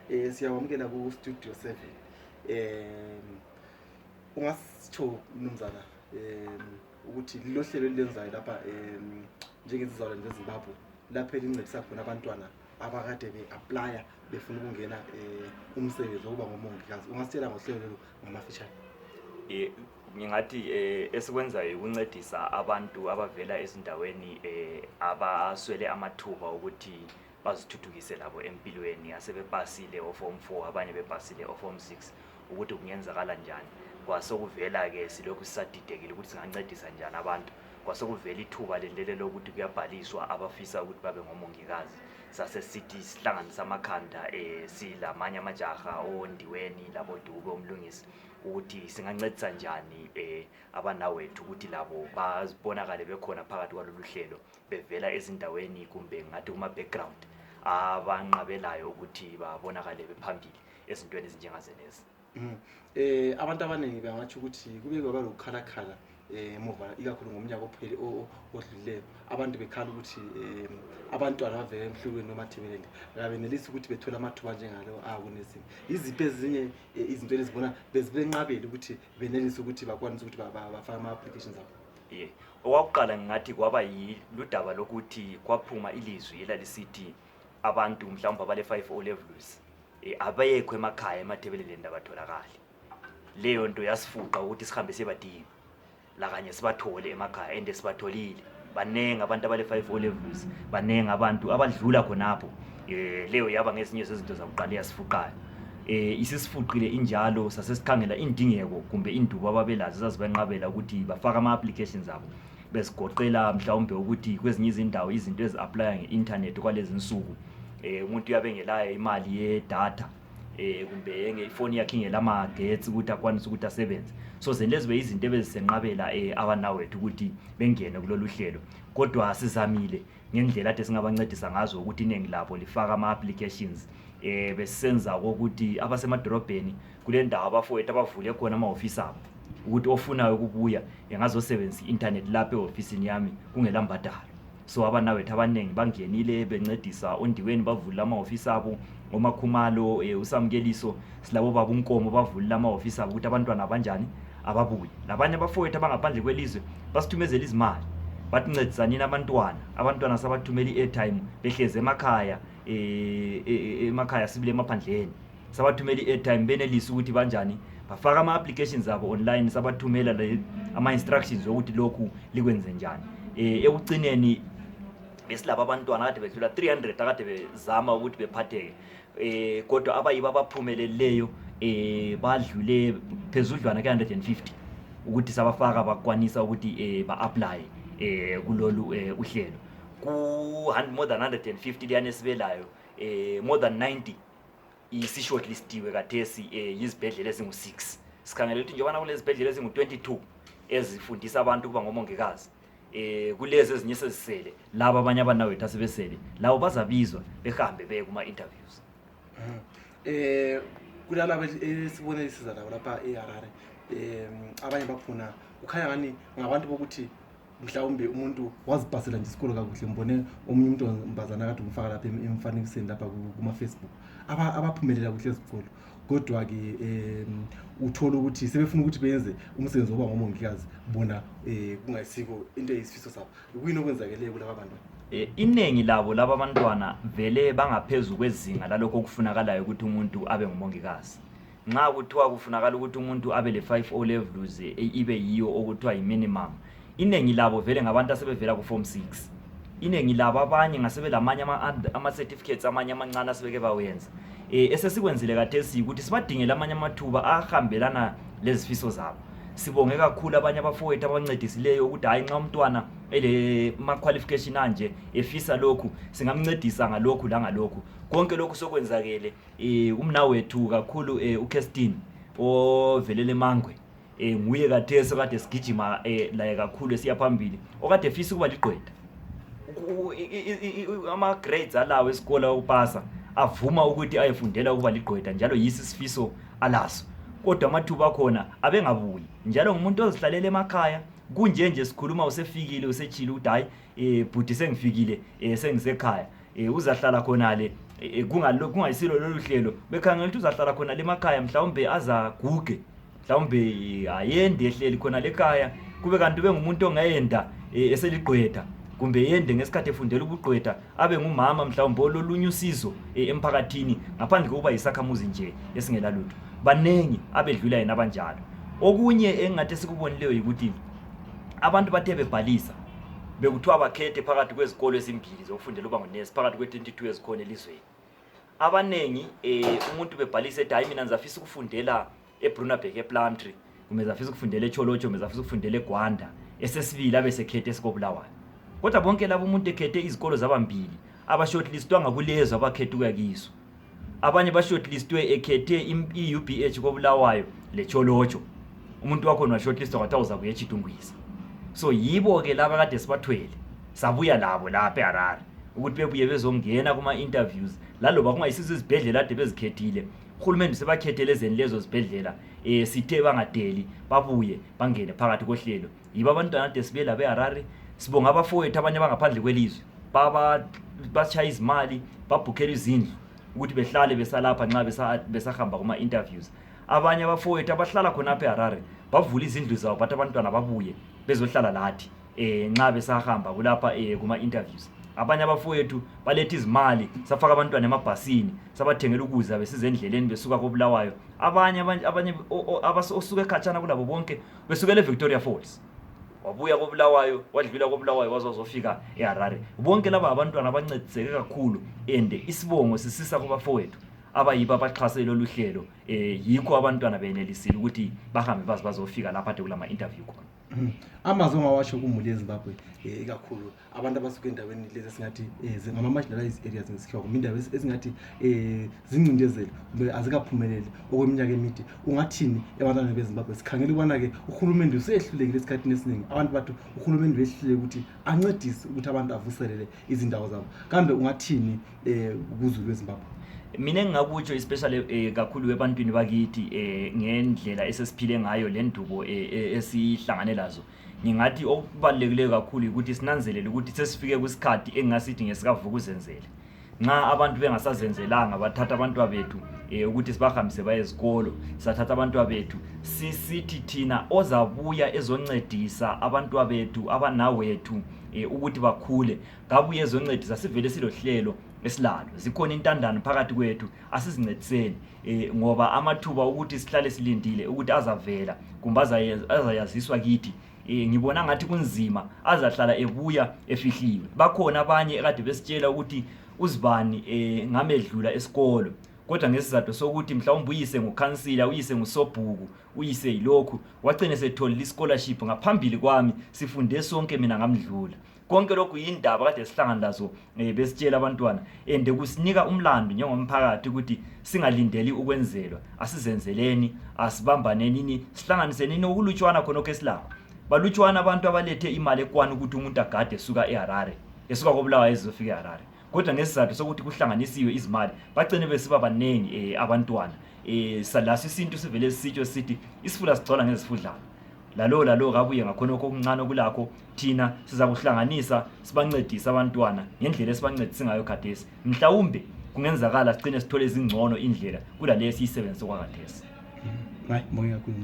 Siyawamukela ku Studio 7. Ungasitsho mnumzana ukuthi lilo hlelo elenzayo lapha njengezizalwane zeZimbabwe lapha elincedisa khona abantwana abakade be-applya befuna ukungena umsebenzi wokuba ngomongikazi. Ungasitshela ngohlelo lolu ngamafitshane? Ngingathi esikwenzayo ukuncedisa abantu abavela ezindaweni abaswele amathuba ukuthi bazithuthukise labo empilweni, asebepasile o-form 4 abanye bepasile o-form 6 ukuthi kungenzakala njani. Kwasokuvela ke silokhu sisadidekile ukuthi singancedisa njani abantu. Kwasokuvela ithuba lelele lokuthi kuyabhaliswa abafisa ukuthi babe ngomongikazi. Sase sithi sihlanganisa amakhanda silamanye amajaha ondiweni labo Dube omlungisi ukuthi singancedisa njani abanawethu ukuthi labo bazibonakale bekhona phakathi kwalolu hlelo bevela ezindaweni kumbe ngathi kuma background abanqabelayo ukuthi babonakale bephambili ezintweni ezinjengazenezi. Abantu abaningi bangathi ukuthi kube kwaba lokukhalakhala emuva ikakhulu ngomnyaka opheli odlulileyo abantu bekhala ukuthi abantwana bavela emhlubeni noma thibeleni benelisa ukuthi bethola amathuba njengalo akunezinto. Iziphi ezinye izinto ezibona bezibenqabela ukuthi benelisa ukuthi bakwanise ukuthi bafake ama-applications abo? Owakuqala ngingathi kwaba yiludaba lokuthi kwaphuma ilizwi elalisithi abantu mhlawumbe abale 5 O levels abayekho emakhaya emathebeleleni abatholakali. Leyo nto yasifuqa ukuthi sihambe siyabadinga la kanye sibathole emakhaya ende sibatholile banengi abantu abale 5 O levels, banengi abantu abadlula khonapho. Leyo yaba ngezinye zezinto zakuqala yasifuqayo. Isisifuqile injalo sasesikhangela indingeko kumbe indubo ababelazo zazibanqabela ukuthi bafaka ama-applications abo besigoqela mhlawumbe ukuthi kwezinye izindawo izinto ezi-applya nge-internet kwalezi insuku umuntu uyabengelayo imali ye-data kumbe ngefoni yakhe ingelamagetsi ukuthi akwanise ukuthi asebenze. So lezi beyizinto ebezisenqabela abanawethu ukuthi bengene kulolu hlelo. Kodwa sizamile ngendlela ade singabancedisa ngazo ukuthi iningi labo lifaka ama-applications besisenza ukuthi abasemadorobheni kule ndawo abafowethu abavule khona ama-office abo ukuthi ofunayo ukubuya engazosebenzisa i-internet lapha e-ofisini yami kungelambadalo. So abanawethu abaningi bangenile bencedisa ondiweni bavula ama-office abo, oMakhumalo uSamkeliso silabo baba uNkomo bavula ama-office abo ukuthi abantwana abanjani ababuye. Labanye abafowethu abangaphandle kwelizwe basithumezela izimali bathi ncedisanini abantwana sabathumela i-airtime behleze emakhaya emakhaya sibile emaphandleni sabathumela i-airtime benelisa ukuthi banjani bafaka ama-applications abo online sabathumela ama-instructions ukuthi lokhu likwenze njani. Ekugcineni besilaba abantwana kade bedlula 300 akade bezama ukuthi bephatheke kodwa abayiba abaphumeleleyo badlule phezudlwana ke-150 ukuthi sabafaka bakwanisa ukuthi ba-apply kulolu uhlelo. More than 150 liyane sibelayo more than 90 isi-shortlistiwe kathesi yizibhedlela ezingu-6. Sikhangela ukuthi njengobana kulezi zibhedlela ezingu-22 ezifundisa abantu ukuba ngomongikazi kulezi ezinye sezisele laba abanye abanawethu asebesele labo bazabizwa behambe beye kuma-interviews. Kulalabo esibone isiza labo lapha eHarare abanye bakhona ukhanya ngani ngabantu bokuthi mhlawumbe umuntu wazibhasela nje isikolo kakuhle. Ngibone omunye umuntu mbazana kade umfaka lapha emfanekisweni lapha kuma-Facebook abaphumelela kuhle ezikolo kodwa ke uthola ukuthi sebefuna ukuthi benze umsebenzi wokuba ngomongikazi bona kungasiko into eyisifiso sabo. Kuyini okwenzakeleyo kulaba bantu? Iningi labo laba abantwana vele bangaphezulu kwezinga lalokho okufunakalayo ukuthi umuntu abe ngumongikazi. Nxa kuthiwa kufunakala ukuthi umuntu abe le 5 O levels ibe yiyo okuthiwa yi-minimum, iningi labo vele ngabantu asebevela ku-form 6. Iningi labo abanye ngasebelamanye ama-certificates amanye amancane asebeke bawenza. Esesikwenzile kathesi ukuthi sibadingele amanye amathuba ahambelana lezifiso zabo. Sibonge kakhulu abanye abafowethu abancedisileyo ukuthi hayi nxa umntwana ele ma-qualification anje efisa lokhu singamncedisa ngalokhu langalokhu. Konke lokhu sokwenzakele umnawethu kakhulu uKestin ovelele Mangwe nguye kathesi kade sigijima la kakhulu esiyaphambili okade efisa ukuba ligqwetha. Ama-grades alawo esikole upasa avuma ukuthi ayefundela ukuba ligqwetha njalo yisi sifiso alaso. Kodwa amathuba akhona abengabuyi njalo ngumuntu ozihlalela emakhaya kunje sikhuluma usefikile usechile ukuthi hayi bhuti sengifikile sengisekhaya uzahlala khona le kungayisilo lolu hlelo bekhangela ukuthi uzahlala khona lemakhaya mhlawumbe azaguge mhlawumbe ayende ehleli khona lekhaya kube kanti bengumuntu ongayenda eseligqwetha kumbe yende ngesikhathi efundela ubugqwetha abe ngumama mhlawumbe ololunye usizo emphakathini ngaphandle kokuba yisakhamuzi nje esingela lutho banengi abedlula yena abanjalo. Okunye engathi sikubonileyo ukuthi abantu bathe bebhalisa bekuthiwa bakhethe phakathi kwezikolo ezimbili zokufundela uba ngunesi phakathi kwe-22 ezikhona elizweni. Abanengi umuntu bebhalisa ethi hayi mina ngizafisa ukufundela eBrunaberg ePlumtree kumbe ngizafisa ukufundela eCholocho kumbe ngizafisa ukufundela eGwanda esesibili abesekhethe esikobulawayo. Kodwa bonke labo umuntu ekhethe izikolo zabambili abashortlistwanga kulezo abakhethe ukuya kizo. Abanye bashortlistwe ekhethe i-UBH kobulawayo leCholocho. Umuntu wakho washortlistwa kwathi uzakuya eChitungwisa. So yibo ke laba kade sibathwele sabuya labo lapha eHarare ukuthi bebuye bezongena kuma interviews laloba kungayisizo izibhedlela ade bezikhethile uhulumeni sebakhethele ezeni lezo zibhedlela sithe bangadeli babuye bangene phakathi kohlelo. Yiba abantwana ade sibela beHarare sibonga abafowethu abanye bangaphandle kwelizwe bachaya izimali babhukhela izindlu ukuthi behlale besalapha nxa besahamba kuma interviews. Abanye abafowethu abahlala khona apha eHarare bavula izindlu zawo bathi abantwana babuye bezohlala lathi nxa besahamba kulapha kuma interviews. Abanye abafowethu baletha izimali safaka abantwana emabhasini sabathengela ukudla besize endleleni besuka kobulawayo. Abanye osuke ekhatshana kulabo bonke besukele eVictoria Falls wabuya kobulawayo wadlula kobulawayo wazozofika eHarare. Bonke laba abantwana abancediseke kakhulu isibongo sisisa kubafowethu abayiba abaxhasela lolu hlelo yikho abantwana benelisile ukuthi bahambe bazofika lapha ade kulama interview khona. Amazwi ongawasho kumuli eZimbabwe ikakhulu abantu abasuka endaweni lezi esingathi ngama marginalized areas ngesikhawu indawo esingathi zincindezelo kumbe azikaphumeleli okweminyaka emide ungathini ebantwana beZimbabwe sikhangela ukubana ke uhulumende usehlulekile esikhathini esiningi abantu bathu uhulumende wehluleke ukuthi ancedise ukuthi abantu avuselele izindawo zabo kambe ungathini kuzulu weZimbabwe? Mina engakutsho especially kakhulu ebantwini bakithi ngendlela esesiphile ngayo lendubo esihlangane lazo ngingathi okubalekile kakhulu ukuthi sinanzelele ukuthi sesifike kwisikhathi engasithi ngesikavukuzenzele nxa abantu bengasazenzelanga bathatha abantu bethu ukuthi sibahambise baye ezikolo sathatha abantu bethu sisithi thina ozabuya ezoncedisa abantu bethu abanawethu ukuthi bakhule ngabuye ezoncedisa sivele silohlelo esilalo zikhona intandane phakathi kwethu asizincediseni ngoba amathuba ukuthi sihlale silindile ukuthi azavela kumbe azayaziswa kithi ngibona ngathi kunzima azahlala ebuya efihliwe. Bakhona abanye ekade besitshela ukuthi uzibani ngamedlula esikolo kodwa ngesizathu sokuthi mhlawumbe uyise ngukhansila uyise ngusobhuku uyise yilokhu wagcina sethola ischolarship ngaphambili kwami sifunde sonke mina ngamdlula. Konke lokhu yindaba kade sihlangana lazo besitshela abantwana kusinika umlando njengomphakathi ukuthi singalindeli ukwenzelwa asizenzeleni asibambaneni sihlanganisenini okulutshwana khonokho esilapho. Balutshwana abantu abalethe imali ekwana ukuthi umuntu agade esuka eHarare esuka kobulawayo ezofika eHarare kodwa ngesizathu sokuthi kuhlanganisiwe izimali bagcine besiba banengi abantwana salasi isintu sivele sisitsho sithi isifula sigcola ngezifudlana lalo kabuye ngakhonokho okuncane okulakho thina sizakuhlanganisa sibancedisa abantwana ngendlela esibancedisa ngayo khathesi mhlawumbe kungenzakala sigcine sithole izingcono indlela kulalesi isebenzise kwakhathesi. Hayi mbonge kakhulu.